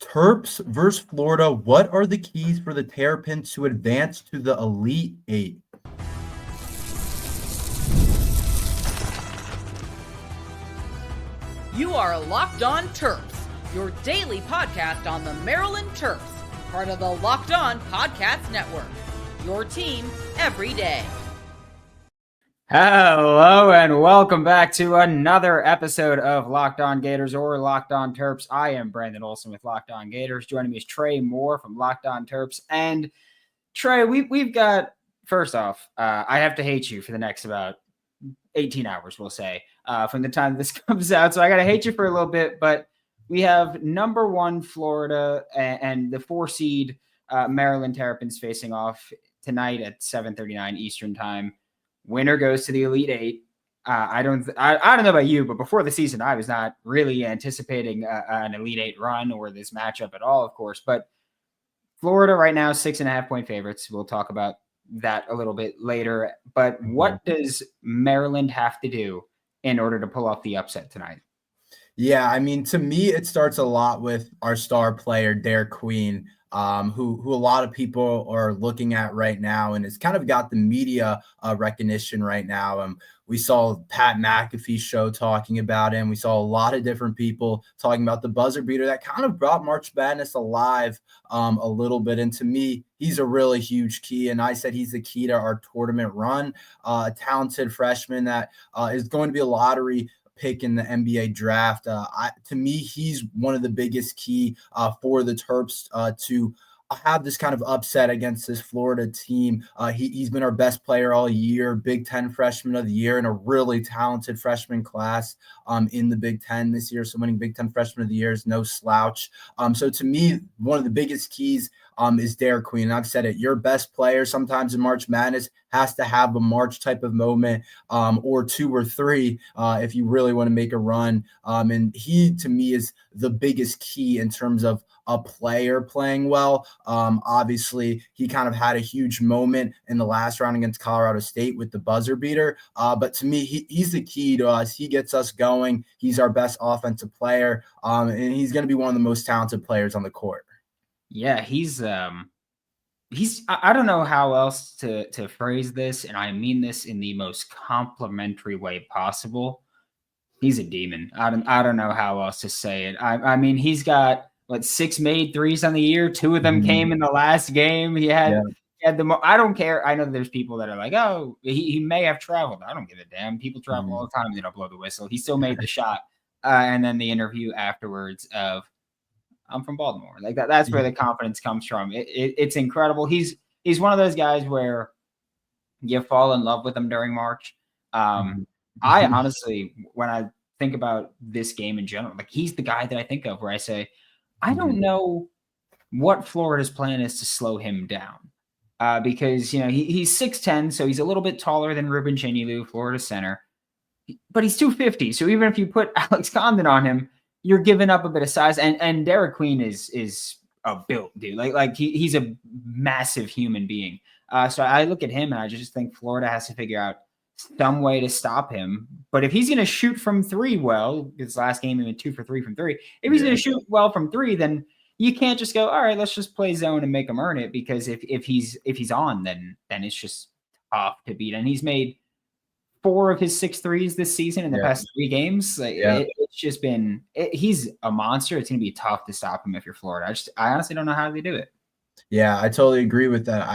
Terps versus Florida. What are the keys for the Terrapins to advance to the Elite Eight? You are Locked On Terps, your daily podcast on the Maryland Terps, part of the Locked On Podcast Network. Your team every day. Hello and welcome back to another episode of Locked On Gators or Locked On Terps. I am Brandon Olson with Locked On Gators. Joining me is Trey Moore from Locked On Terps. And Trey, we've got, first off, I have to hate you for the next about 18 hours, we'll say, from the time this comes out. So I got to hate you for a little bit, but we have number one Florida and the 4 seed Maryland Terrapins facing off tonight at 7:39 Eastern time. Winner goes to the Elite Eight. I don't know about you, but before the season, I was not really anticipating an Elite Eight run or this matchup at all, of course. But Florida right now, 6.5-point favorites. We'll talk about that a little bit later. But what does Maryland have to do in order to pull off the upset tonight? Yeah, I mean, to me, it starts a lot with our star player, Derek Queen, who a lot of people are looking at right now, and it's kind of got the media recognition right now. We saw Pat McAfee's show talking about him. We saw a lot of different people talking about the buzzer beater that kind of brought March Madness alive a little bit. And to me, he's a really huge key. And I said he's the key to our tournament run. A talented freshman that is going to be a lottery pick in the NBA draft. To me, he's one of the biggest key for the Terps to have this kind of upset against this Florida team. He's been our best player all year, Big Ten freshman of the year, and a really talented freshman class in the Big Ten this year. So winning Big Ten freshman of the year is no slouch. So to me, one of the biggest keys is Derek Queen. And I've said it, your best player sometimes in March Madness has to have a March type of moment or 2 or 3 if you really want to make a run. And he, to me, is the biggest key in terms of a player playing well. Obviously, he kind of had a huge moment in the last round against Colorado State with the buzzer beater. But to me, he's the key to us. He gets us going. He's our best offensive player, and he's going to be one of the most talented players on the court. Yeah, he's I don't know how else to phrase this, and I mean this in the most complimentary way possible. He's a demon. I don't know how else to say it. I mean, he's got 6 made threes on the year. 2 of them came in the last game. He had the I don't care. I know there's people that are like, oh, he may have traveled. I don't give a damn. People travel all the time. They don't blow the whistle. He still made the shot. And then the interview afterwards of, I'm from Baltimore. Like that's where the confidence comes from. It's incredible. He's one of those guys where you fall in love with him during March. I honestly, when I think about this game in general, like he's the guy that I think of where I say, I don't know what Florida's plan is to slow him down. Because, he's 6'10", so he's a little bit taller than Ruben, Cheney, Florida center. But he's 250. So even if you put Alex Condon on him, you're giving up a bit of size, and Derek Queen is a built dude. Like he's a massive human being. So I look at him and I just think Florida has to figure out some way to stop him. But if he's going to shoot from 3 well, his last game he went 2 for 3 from 3. If he's going to shoot well from 3, then you can't just go, all right, let's just play zone and make him earn it. Because if he's on, then it's just tough to beat. And he's made 4 of his 6 threes this season in the past 3 games. It's just been he's a monster. It's going to be tough to stop him if you're Florida. I honestly don't know how they do it. Yeah, I totally agree with that.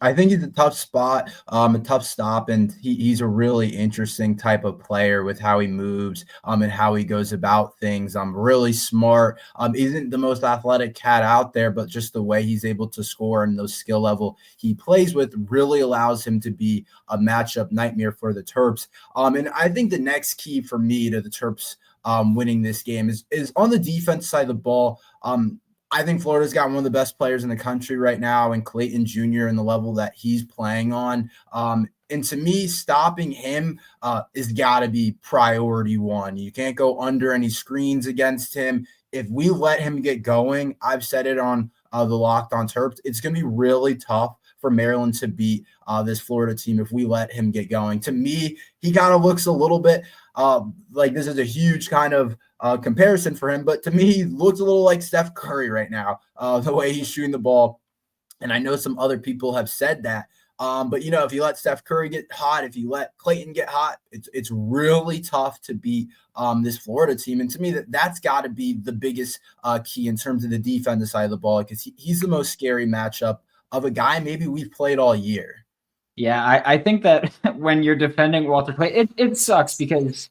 I think he's a tough spot, a tough stop, and he's a really interesting type of player with how he moves and how he goes about things. Really smart. Isn't the most athletic cat out there, but just the way he's able to score and those skill level he plays with really allows him to be a matchup nightmare for the Terps. And I think the next key for me to the Terps winning this game is on the defense side of the ball. I think Florida's got one of the best players in the country right now, and Clayton Jr. and the level that he's playing on. And to me, stopping him is got to be priority 1. You can't go under any screens against him. If we let him get going, I've said it on the Locked On Terps, it's going to be really tough for Maryland to beat this Florida team if we let him get going. To me, he kind of looks a little bit like this is a huge kind of comparison for him, but to me, he looks a little like Steph Curry right now, the way he's shooting the ball. And I know some other people have said that. But if you let Steph Curry get hot, if you let Clayton get hot, it's really tough to beat this Florida team. And to me, that's got to be the biggest key in terms of the defensive side of the ball, because he's the most scary matchup of a guy maybe we've played all year. Yeah, I think that when you're defending Walter Clayton, it sucks because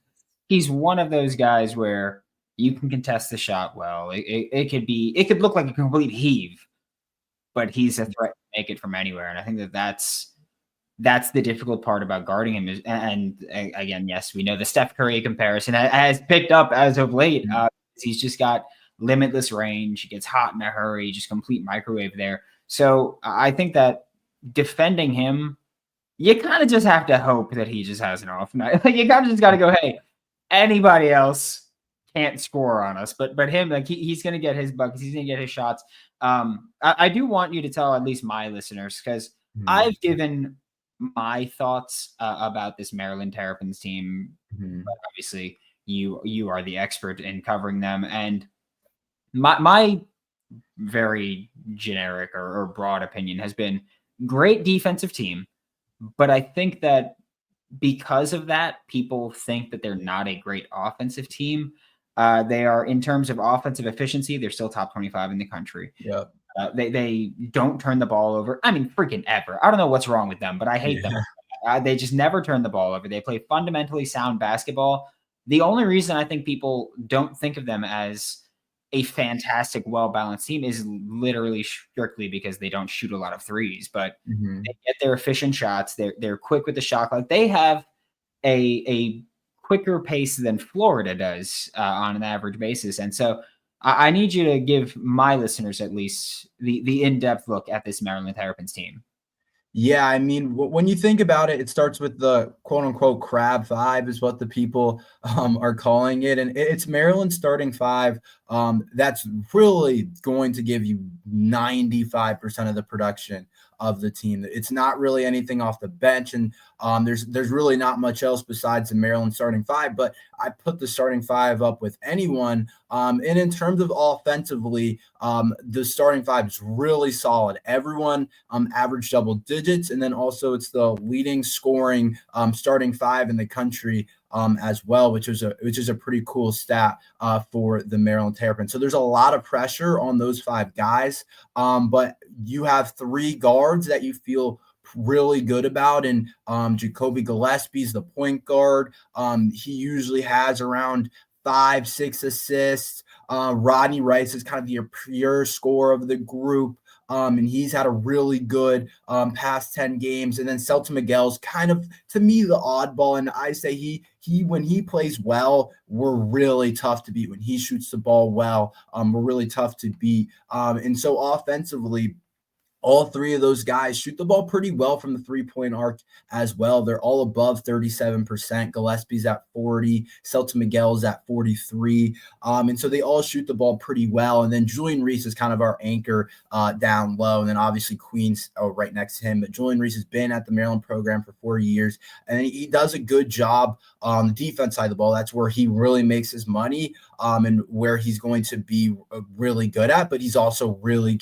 he's one of those guys where you can contest the shot well. It could look like a complete heave, but he's a threat to make it from anywhere. And I think that's the difficult part about guarding him. And again, yes, we know the Steph Curry comparison has picked up as of late. He's just got limitless range. He gets hot in a hurry, just complete microwave there. So I think that defending him, you kind of just have to hope that he just has an off night. Like, you kind of just got to go, hey, anybody else can't score on us, but him, like, he's going to get his buckets. He's going to get his shots. I do want you to tell at least my listeners, because I've given my thoughts about this Maryland Terrapins team, but obviously you are the expert in covering them, and my very generic or broad opinion has been great defensive team, but I think that because of that, people think that they're not a great offensive team. They are, in terms of offensive efficiency, they're still top 25 in the country. Yeah. They don't turn the ball over. I mean, freaking ever. I don't know what's wrong with them, but I hate them. They just never turn the ball over. They play fundamentally sound basketball. The only reason I think people don't think of them as a fantastic, well-balanced team is literally strictly because they don't shoot a lot of threes, but they get their efficient shots. They're quick with the shot clock. They have a quicker pace than Florida does on an average basis. And so I need you to give my listeners at least the in-depth look at this Maryland Terrapins team. Yeah, I mean, when you think about it, it starts with the quote-unquote crab five is what the people are calling it. And it's Maryland's starting five. That's really going to give you 95% of the production of the team. It's not really anything off the bench, and there's really not much else besides the Maryland starting five. But I put the starting five up with anyone. And in terms of offensively, the starting five is really solid. Everyone averaged double digits, and then also it's the leading scoring starting five in the country as well, which is a pretty cool stat for the Maryland Terrapins. So there's a lot of pressure on those five guys, but you have three guards that you feel really good about, and Jacoby Gillespie's the point guard. He usually has around 5-6 assists. Rodney Rice is kind of the pure scorer of the group. And he's had a really good past 10 games. And then Celta Miguel's kind of, to me, the oddball. And I say he when he plays well, we're really tough to beat. When he shoots the ball well, we're really tough to beat. And so offensively, all three of those guys shoot the ball pretty well from the three-point arc as well. They're all above 37%. Gillespie's at 40. Celta Miguel's at 43. And so they all shoot the ball pretty well. And then Julian Reese is kind of our anchor down low. And then obviously Queen's right next to him. But Julian Reese has been at the Maryland program for 4 years. And he does a good job on the defense side of the ball. That's where he really makes his money and where he's going to be really good at. But he's also really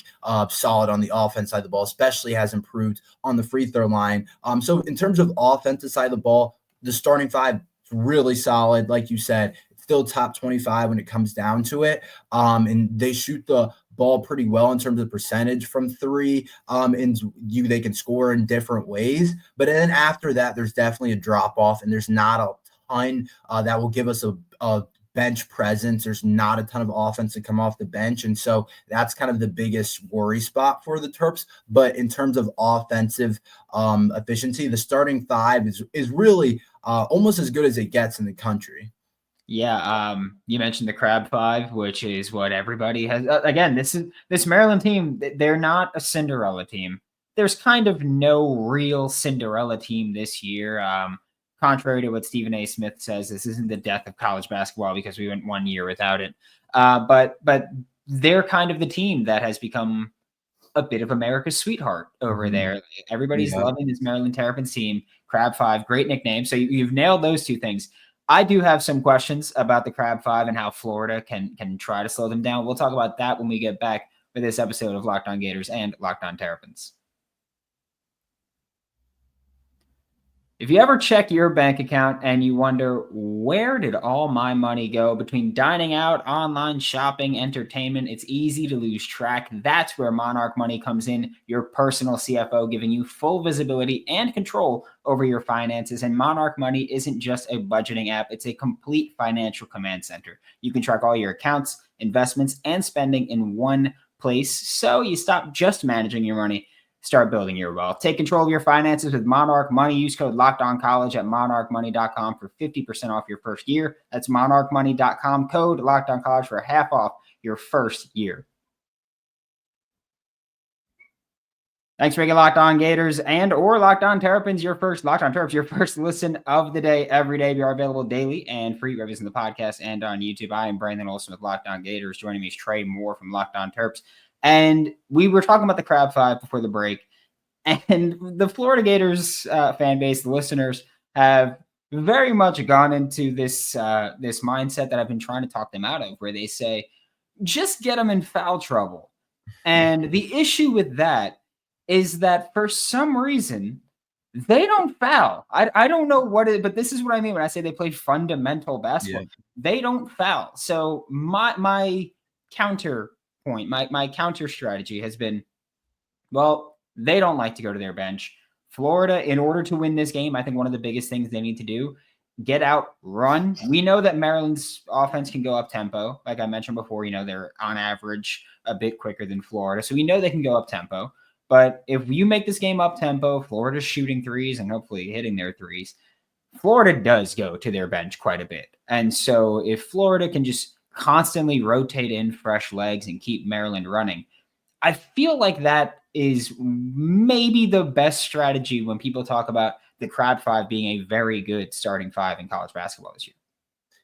solid on the offense side of the ball, especially has improved on the free throw line. So in terms of offensive side of the ball, the starting five is really solid. Like you said, it's still top 25 when it comes down to it. And they shoot the ball pretty well in terms of percentage from three. And they can score in different ways. But then after that, there's definitely a drop off, and there's not a ton that will give us a bench presence. There's not a ton of offense to come off the bench. And so that's kind of the biggest worry spot for the Terps. But in terms of offensive efficiency, the starting five is really almost as good as it gets in the country. Yeah, you mentioned the Crab Five, which is what everybody has. Again, this Maryland team, they're not a Cinderella team. There's kind of no real Cinderella team this year. Contrary to what Stephen A. Smith says, this isn't the death of college basketball because we went 1 year without it. But they're kind of the team that has become a bit of America's sweetheart over there. Everybody's loving this Maryland Terrapins team. Crab Five, great nickname. So you've nailed those two things. I do have some questions about the Crab Five and how Florida can try to slow them down. We'll talk about that when we get back for this episode of Locked On Gators and Locked On Terrapins. If you ever check your bank account and you wonder, where did all my money go between dining out, online shopping, entertainment, it's easy to lose track. That's where Monarch Money comes in, your personal CFO, giving you full visibility and control over your finances. And Monarch Money isn't just a budgeting app, it's a complete financial command center. You can track all your accounts, investments, and spending in one place, so you stop just managing your money. Start building your wealth. Take control of your finances with Monarch Money. Use code LOCKEDONCollege at monarchmoney.com for 50% off your first year. That's monarchmoney.com, code LOCKEDONCollege for half off your first year. Thanks for making Locked On Gators and or Locked On Terrapins your first Locked On Terps, your first listen of the day every day. We are available daily and free reviews in the podcast and on YouTube. I am Brandon Olson with Locked On Gators. Joining me is Trey Moore from Locked On Terps. And we were talking about the Crab Five before the break, and the Florida Gators fan base, the listeners, have very much gone into this mindset that I've been trying to talk them out of, where they say, just get them in foul trouble. And the issue with that is that for some reason, they don't foul. I don't know what it, but this is what I mean when I say they play fundamental basketball. Yeah. They don't foul. So my counter point, my counter strategy has been, well, they don't like to go to their bench. Florida, in order to win this game, I think one of the biggest things they need to do, get out, run. We know that Maryland's offense can go up tempo. Like I mentioned before, they're on average a bit quicker than Florida. So we know they can go up tempo. But if you make this game up tempo, Florida's shooting threes and hopefully hitting their threes, Florida does go to their bench quite a bit. And so if Florida can just constantly rotate in fresh legs and keep Maryland running, I feel like that is maybe the best strategy when people talk about the Crab Five being a very good starting five in college basketball this year.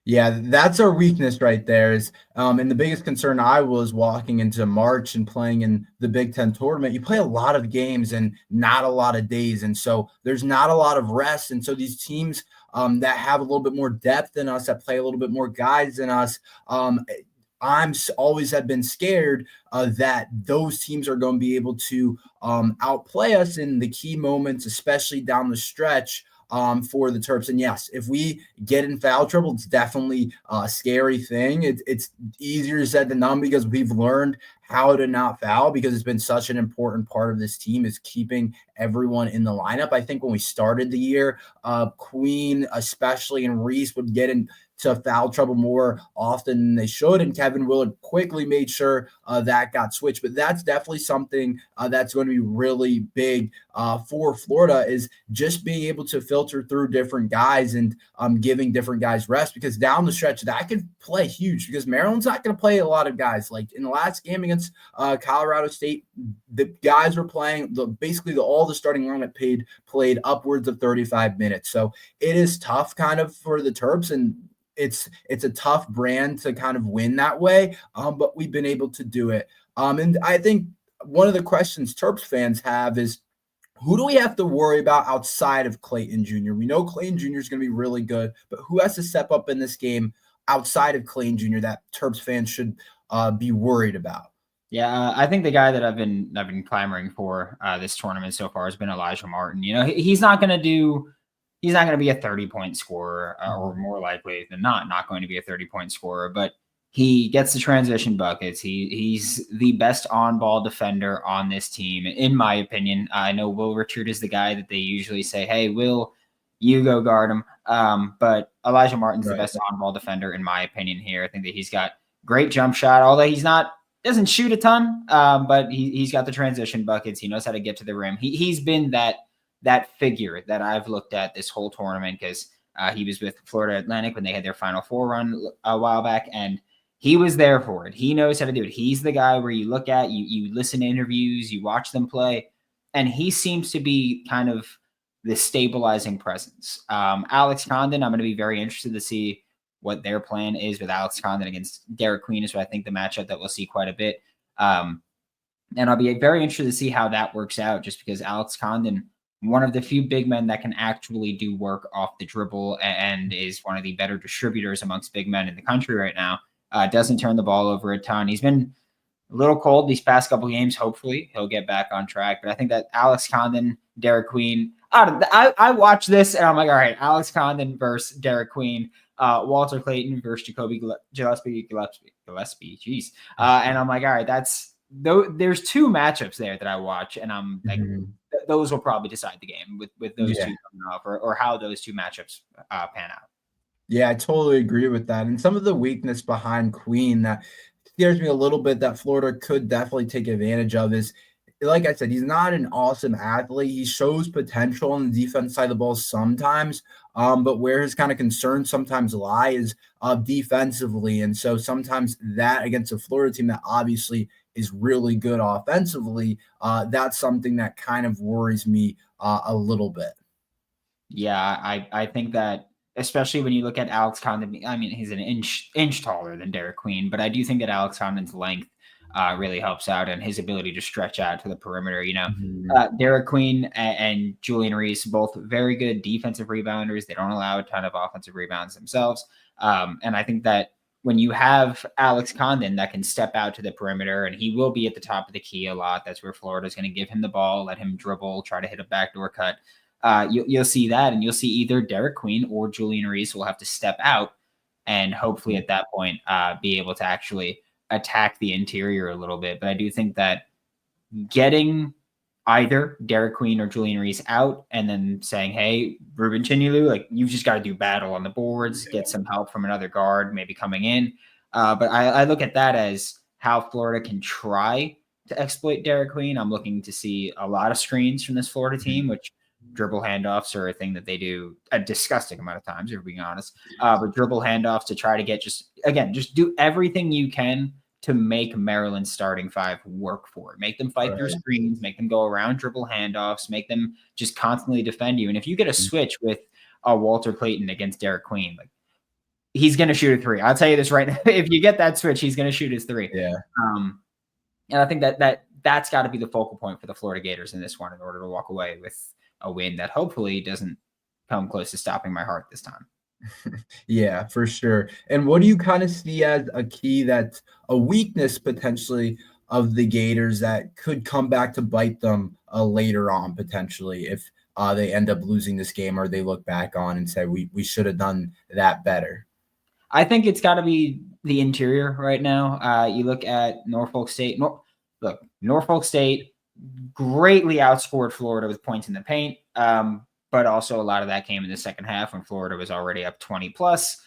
Yeah, that's our weakness right there. And the biggest concern I was walking into March and playing in the Big Ten tournament. You play a lot of games and not a lot of days, and so there's not a lot of rest. And so these teams that have a little bit more depth than us, that play a little bit more guys than us, I'm always have been scared that those teams are going to be able to outplay us in the key moments, especially down the stretch. For the Terps. And yes, if we get in foul trouble, it's definitely a scary thing. It's easier said than done because we've learned how to not foul, because it's been such an important part of this team is keeping everyone in the lineup. I think when we started the year, Queen especially and Reese would get into foul trouble more often than they should, and Kevin Willard quickly made sure that got switched. But that's definitely something that's going to be really big for Florida, is just being able to filter through different guys and giving different guys rest, because down the stretch that could play huge, because Maryland's not going to play a lot of guys. Like in the last game against Colorado State, the guys were playing basically all the starting lineup played upwards of 35 minutes. So it is tough kind of for the Terps, and it's a tough brand to kind of win that way, but we've been able to do it. And I think one of the questions Terps fans have is, who do we have to worry about outside of Clayton Jr.? We know Clayton Jr. is going to be really good, but who has to step up in this game outside of Clayton Jr. that Terps fans should be worried about? Yeah, I think the guy that I've been clamoring for this tournament so far has been Elijah Martin. He's not going to be a 30-point scorer, or more likely than not going to be a 30-point scorer, but he gets the transition buckets. He's the best on-ball defender on this team, in my opinion. I know Will Richard is the guy that they usually say, hey, Will, you go guard him. But Elijah Martin's the best on-ball defender, in my opinion here. I think that he's got great jump shot, although doesn't shoot a ton, but he's got the transition buckets. He knows how to get to the rim. He's been that figure that I've looked at this whole tournament, because he was with Florida Atlantic when they had their Final Four run a while back, and he was there for it. He knows how to do it. He's the guy where you look at, you listen to interviews, you watch them play, and he seems to be kind of the stabilizing presence. Alex Condon, I'm going to be very interested to see what their plan is with Alex Condon against Derek Queen, is what I think the matchup that we'll see quite a bit. And I'll be very interested to see how that works out, just because Alex Condon one of the few big men that can actually do work off the dribble and is one of the better distributors amongst big men in the country right now. Doesn't turn the ball over a ton. He's been a little cold these past couple games. Hopefully he'll get back on track. But I think that Alex Condon, Derek Queen, I watched this and I'm like, all right, Alex Condon versus Derek Queen, Walter Clayton versus Jacoby Gillespie. Jeez. And I'm like, all right, there's two matchups there that I watch, and I'm like, those will probably decide the game with those two coming off, or how those two matchups pan out. Yeah, I totally agree with that. And some of the weakness behind Queen that scares me a little bit that Florida could definitely take advantage of is, like I said, he's not an awesome athlete. He shows potential on the defense side of the ball sometimes, but where his kind of concerns sometimes lie is defensively. And so sometimes that against a Florida team that obviously is really good offensively, that's something that kind of worries me a little bit. Yeah, I think that, especially when you look at Alex Condon, I mean, he's an inch taller than Derek Queen, but I do think that Alex Condon's length really helps out, and his ability to stretch out to the perimeter. Derek Queen and Julian Reese, both very good defensive rebounders. They don't allow a ton of offensive rebounds themselves. And I think that when you have Alex Condon that can step out to the perimeter, and he will be at the top of the key a lot, that's where Florida's going to give him the ball, let him dribble, try to hit a backdoor cut. You'll see that, and you'll see either Derek Queen or Julian Reese will have to step out and hopefully at that point be able to actually attack the interior a little bit. But I do think that getting either Derek Queen or Julian Reese out and then saying, hey, Ruben Cheney, like, you've just got to do battle on the boards, get some help from another guard maybe coming in. But I look at that as how Florida can try to exploit Derek Queen. I'm looking to see a lot of screens from this Florida team, which dribble handoffs are a thing that they do a disgusting amount of times, if we're being honest. But dribble handoffs to try to get just do everything you can to make Maryland's starting five work for it. Make them fight through screens, make them go around dribble handoffs, make them just constantly defend you. And if you get a switch with Walter Clayton against Derek Queen, like, he's going to shoot a three. I'll tell you this right now. If you get that switch, he's going to shoot his three. Yeah. And I think that's got to be the focal point for the Florida Gators in this one in order to walk away with a win that hopefully doesn't come close to stopping my heart this time. Yeah, for sure. And what do you kind of see as a key that's a weakness potentially of the Gators that could come back to bite them later on potentially if they end up losing this game, or they look back on and say we should have done that better? I think it's got to be the interior right now. You look at Norfolk State. Norfolk State greatly outscored Florida with points in the paint. But also a lot of that came in the second half when Florida was already up 20 plus.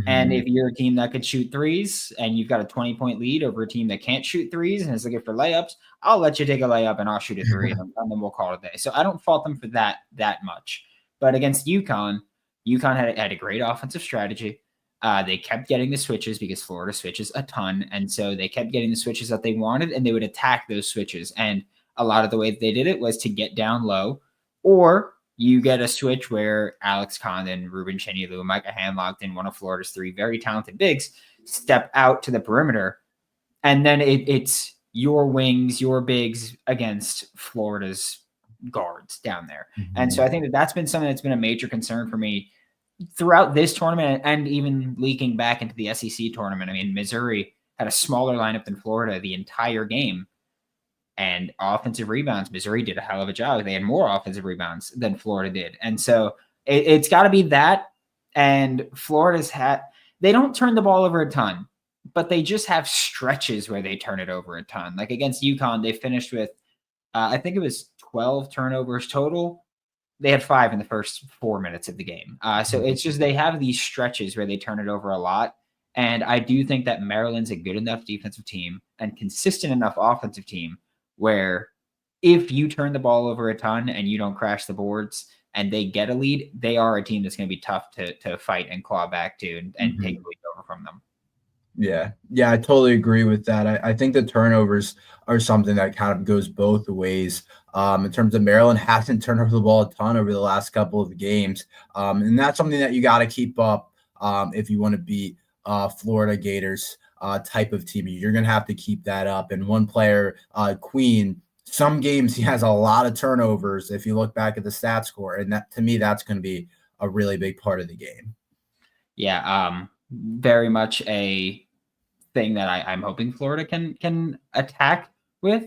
And if you're a team that could shoot threes and you've got a 20-point lead over a team that can't shoot threes and is looking for layups, I'll let you take a layup and I'll shoot a three and then we'll call it a day. So I don't fault them for that much. But against UConn had a great offensive strategy. They kept getting the switches because Florida switches a ton. And so they kept getting the switches that they wanted, and they would attack those switches. And a lot of the way that they did it was to get down low, or you get a switch where Alex Condon, Ruben Cheney, Micah Hanlocked, and one of Florida's three very talented bigs step out to the perimeter. And then it's your wings, your bigs against Florida's guards down there. And so I think that's been something that's been a major concern for me throughout this tournament and even leaking back into the SEC tournament. I mean, Missouri had a smaller lineup than Florida the entire game. And offensive rebounds, Missouri did a hell of a job. They had more offensive rebounds than Florida did. And so it's got to be that. And they don't turn the ball over a ton, but they just have stretches where they turn it over a ton. Like against UConn, they finished with, I think it was 12 turnovers total. They had 5 in the first 4 minutes of the game. So it's just they have these stretches where they turn it over a lot. And I do think that Maryland's a good enough defensive team and consistent enough offensive team where if you turn the ball over a ton and you don't crash the boards and they get a lead, they are a team that's going to be tough to fight and claw back to and take the lead over from them. Yeah, I totally agree with that. I think the turnovers are something that kind of goes both ways. In terms of Maryland hasn't turned over the ball a ton over the last couple of games. And that's something that you got to keep up if you want to be Florida Gators type of team. You're going to have to keep that up. And one player, Queen, some games he has a lot of turnovers if you look back at the stat score. And that, to me, that's going to be a really big part of the game. Yeah, very much a thing that I'm hoping Florida can attack with.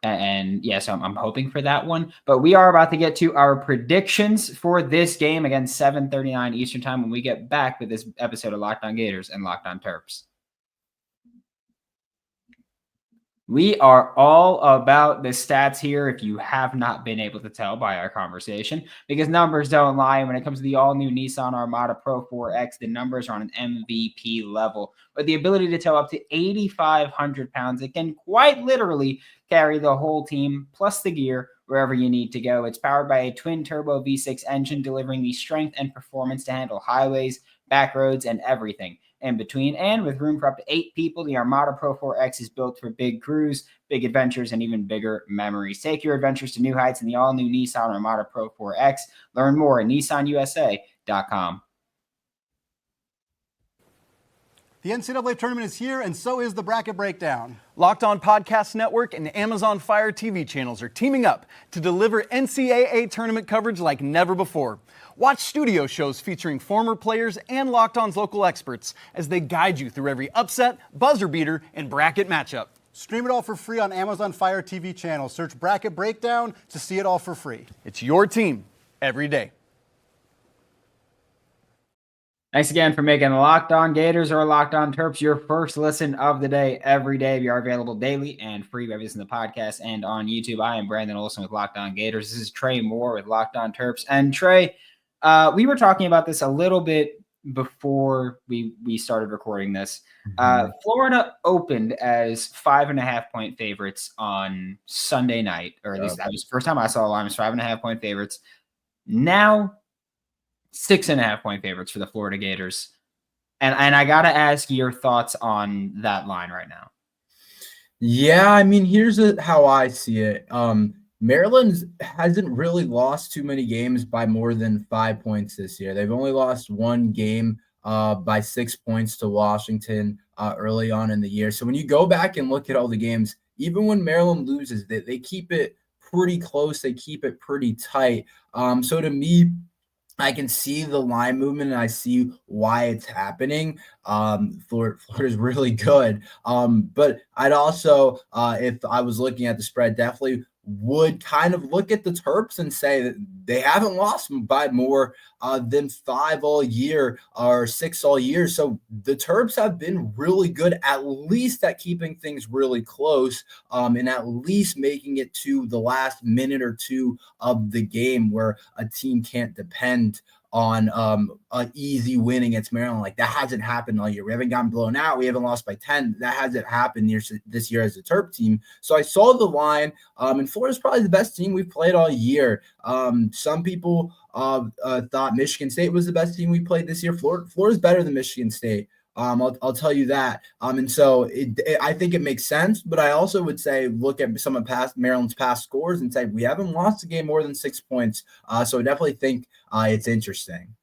And yes, I'm hoping for that one. But we are about to get to our predictions for this game again, 7:39 Eastern time when we get back with this episode of Locked On Gators and Locked On Terps. We are all about the stats here, if you have not been able to tell by our conversation, because numbers don't lie. When it comes to the all-new Nissan Armada Pro 4X, the numbers are on an MVP level. With the ability to tow up to 8,500 pounds, it can quite literally carry the whole team, plus the gear, wherever you need to go. It's powered by a twin-turbo V6 engine, delivering the strength and performance to handle highways, back roads, and everything in between. And with room for up to 8 people, the Armada Pro 4X is built for big crews, big adventures, and even bigger memories. Take your adventures to new heights in the all-new Nissan Armada Pro 4X. Learn more at nissanusa.com. The NCAA tournament is here, and so is the bracket breakdown. Locked On Podcast Network and Amazon Fire TV channels are teaming up to deliver NCAA tournament coverage like never before. Watch studio shows featuring former players and Locked On's local experts as they guide you through every upset, buzzer beater, and bracket matchup. Stream it all for free on Amazon Fire TV channel. Search Bracket Breakdown to see it all for free. It's your team every day. Thanks again for making Locked On Gators or Locked On Terps your first listen of the day every day. We are available daily and free wherever you listen to the podcast and on YouTube. I am Brandon Olson with Locked On Gators. This is Trey Moore with Locked On Terps. And Trey, we were talking about this a little bit before we started recording this. Florida opened as 5.5-point favorites on Sunday night, or at least that was the first time I saw a line was 5.5-point favorites. Now 6.5-point favorites for the Florida Gators. And I got to ask your thoughts on that line right now. Yeah, I mean, here's how I see it. Maryland hasn't really lost too many games by more than 5 points this year. They've only lost one game by 6 points to Washington early on in the year. So when you go back and look at all the games, even when Maryland loses, they keep it pretty close. They keep it pretty tight. So to me, I can see the line movement and I see why it's happening. Florida's really good. But I'd also, if I was looking at the spread, definitely would kind of look at the Terps and say that they haven't lost by more than 5 all year or 6 all year. So the Terps have been really good, at least at keeping things really close and at least making it to the last minute or two of the game where a team can't depend on an easy win against Maryland. Like, that hasn't happened all year. We haven't gotten blown out. We haven't lost by 10. That hasn't happened this year as a Terp team. So I saw the line, and Florida's probably the best team we've played all year. Some people thought Michigan State was the best team we played this year. Florida's better than Michigan State. I'll tell you that. And so I think it makes sense, but I also would say look at some of Maryland's past scores and say we haven't lost a game more than 6 points. So I definitely think it's interesting.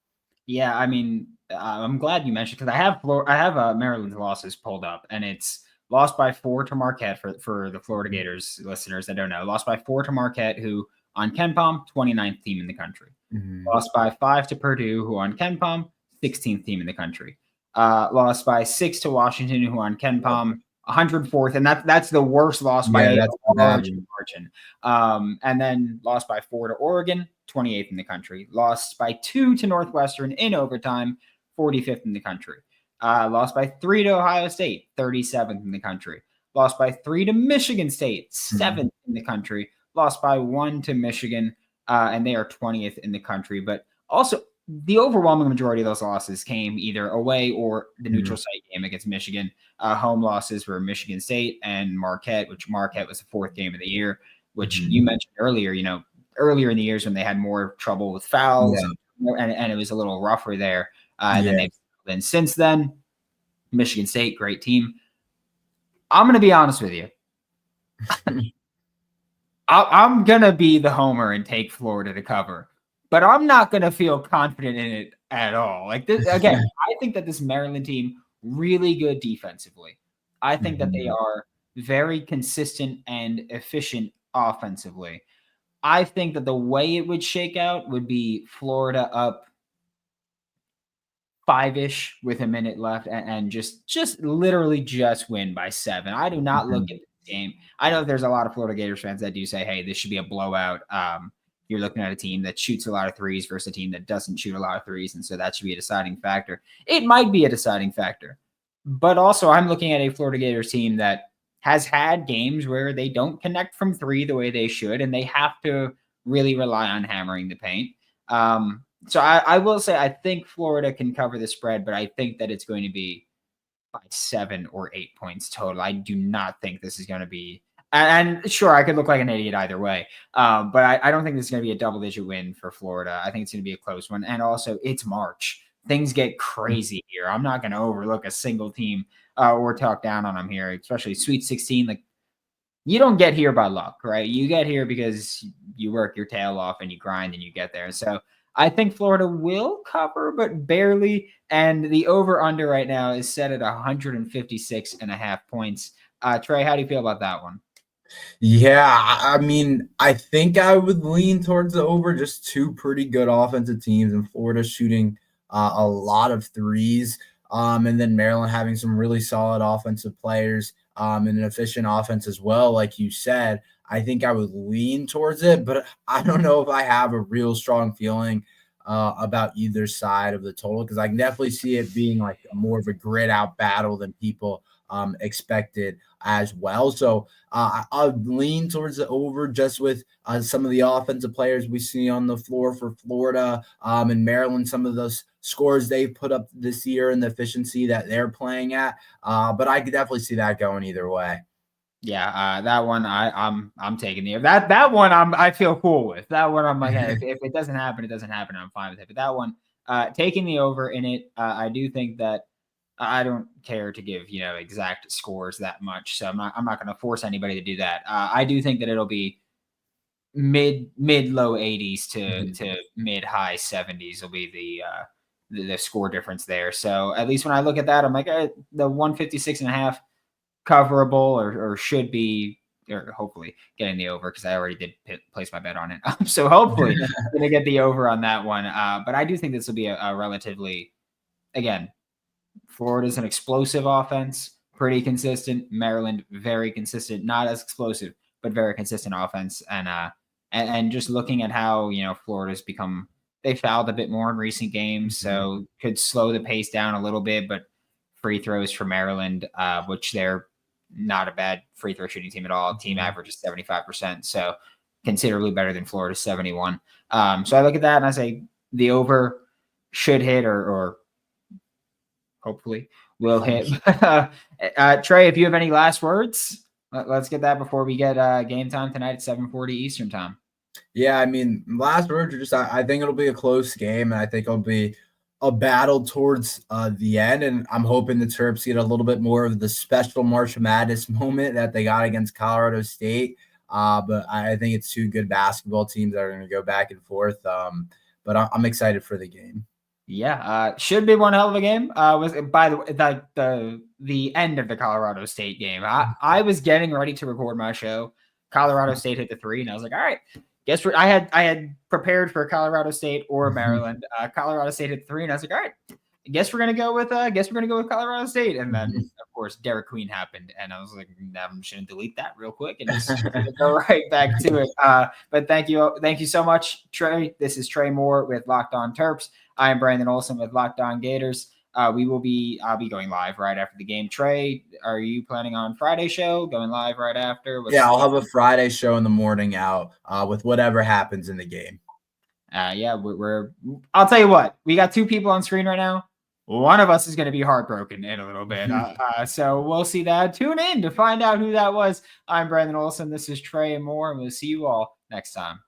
Yeah, I mean, I'm glad you mentioned, because I have Maryland's losses pulled up, and it's lost by 4 to Marquette for the Florida Gators listeners that don't know. Lost by 4 to Marquette, who on KenPom 29th team in the country. Lost by 5 to Purdue, who on KenPom 16th team in the country. Lost by 6 to Washington, who on KenPom 104th, and that's the worst loss by a large margin. And then lost by 4 to Oregon, 28th in the country. Lost by 2 to Northwestern in overtime, 45th in the country. Lost by 3 to Ohio State, 37th in the country. Lost by 3 to Michigan State, 7th in the country. Lost by 1 to Michigan, and they are 20th in the country. But also, the overwhelming majority of those losses came either away or the neutral site game against Michigan. Home losses were Michigan State and Marquette, which Marquette was the 4th game of the year, which you mentioned earlier, earlier in the years when they had more trouble with fouls and it was a little rougher there. And then since then, Michigan State, great team. I'm going to be honest with you. I'm going to be the homer and take Florida to cover. But I'm not going to feel confident in it at all. Like this, again, I think that this Maryland team really good defensively. I think that they are very consistent and efficient offensively. I think that the way it would shake out would be Florida up 5-ish with a minute left and just literally just win by 7. I do not look at this game. I know there's a lot of Florida Gators fans that do say, hey, this should be a blowout. You're looking at a team that shoots a lot of threes versus a team that doesn't shoot a lot of threes, and so that should be a deciding factor. It might be a deciding factor. But also I'm looking at a Florida Gators team that has had games where they don't connect from 3 the way they should, and they have to really rely on hammering the paint. So I will say I think Florida can cover the spread, but I think that it's going to be by 7 or 8 points total. I do not think this is going to be – and sure, I could look like an idiot either way, but I don't think this is going to be a double-digit win for Florida. I think it's going to be a close one. And also, it's March. Things get crazy here. I'm not going to overlook a single team or talk down on them here, especially Sweet 16. Like, you don't get here by luck, right? You get here because you work your tail off and you grind and you get there. So I think Florida will cover, but barely. And the over-under right now is set at 156.5 points. Trey, how do you feel about that one? Yeah, I mean, I think I would lean towards the over. Just 2 pretty good offensive teams, and Florida shooting a lot of threes. And then Maryland having some really solid offensive players and an efficient offense as well. Like you said, I think I would lean towards it, but I don't know if I have a real strong feeling about either side of the total, because I can definitely see it being like more of a grit out battle than people expected as well. So I'll lean towards the over just with some of the offensive players we see on the floor for Florida and Maryland, some of those scores they've put up this year and the efficiency that they're playing at. But I could definitely see that going either way. Yeah, that one I'm taking the that one I feel cool with. That one I'm like, hey, if it doesn't happen, it doesn't happen. I'm fine with it. But that one, taking the over in it, I do think that I don't care to give exact scores that much, so I'm not going to force anybody to do that. I do think that it'll be mid low 80s to mid high 70s will be the score difference there. So at least when I look at that, I'm like the 156.5 coverable or should be, or hopefully getting the over, because I already did place my bet on it. So hopefully I'm going to get the over on that one. But I do think this will be a relatively, again, Florida's an explosive offense, pretty consistent. Maryland, very consistent, not as explosive, but very consistent offense. And just looking at how, Florida's become, they fouled a bit more in recent games, so could slow the pace down a little bit, but free throws for Maryland, which they're not a bad free throw shooting team at all. Team average is 75%, so considerably better than Florida's 71. So I look at that and I say the over should hit or hopefully will hit. Trey, if you have any last words, let's get that before we get game time tonight at 7:40 Eastern time. Yeah, I mean, last words are just I think it'll be a close game, and I think it'll be a battle towards the end. And I'm hoping the Terps get a little bit more of the special March Madness moment that they got against Colorado State. But I think it's 2 good basketball teams that are going to go back and forth. But I'm excited for the game. Yeah, should be one hell of a game. Was by the way, the end of the Colorado State game. I was getting ready to record my show. Colorado State hit the 3, and I was like, all right, guess what? I had prepared for Colorado State or Maryland. Colorado State hit the 3, and I was like, all right, I guess we're gonna go with Colorado State. And then of course Derek Queen happened, and I was like, I'm just gonna delete that real quick and just go right back to it. But thank you so much, Trey. This is Trey Moore with Locked On Terps. I am Brandon Olson with Locked On Gators. I'll be going live right after the game. Trey, are you planning on Friday show going live right after? I'll have a Friday show in the morning out with whatever happens in the game. I'll tell you what, we got 2 people on screen right now. One of us is going to be heartbroken in a little bit. So we'll see that. Tune in to find out who that was. I'm Brandon Olson. This is Trey Moore, and we'll see you all next time.